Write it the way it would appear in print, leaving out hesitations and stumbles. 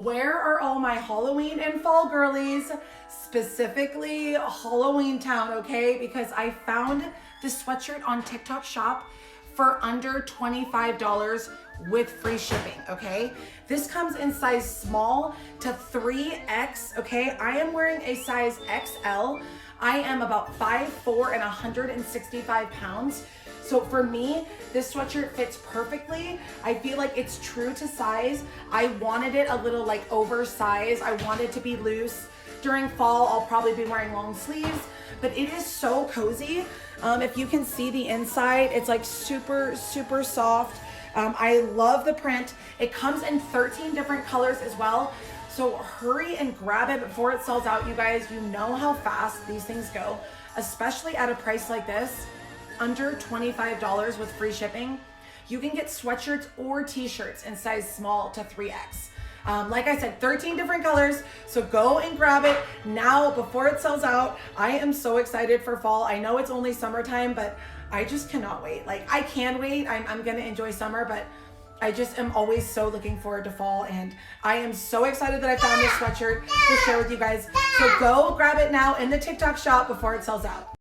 Where are all my Halloween and fall girlies? Specifically Halloweentown, okay? Because I found this sweatshirt on TikTok Shop for under $25 with free shipping, okay? This comes in size small to 3X, okay? I am wearing a size XL. I am about 5'4" and 165 pounds. So for me, this sweatshirt fits perfectly. I feel like it's true to size. I wanted it a little like oversized. I wanted to be loose. During fall, I'll probably be wearing long sleeves, but it is so cozy. If you can see the inside, it's like super, super soft. I love the print. It comes in 13 different colors as well. So hurry and grab it before it sells out, you guys. You know how fast these things go, especially at a price like this. Under $25 with free shipping. You can get sweatshirts or t-shirts in size small to 3X. Like I said, 13 different colors. So go and grab it now before it sells out. I am so excited for fall. I know it's only summertime, but I just cannot wait. Like I can wait. I'm gonna enjoy summer, but I just am always so looking forward to fall, and I am so excited that I found this sweatshirt to share with you guys. So go grab it now in the TikTok shop before it sells out.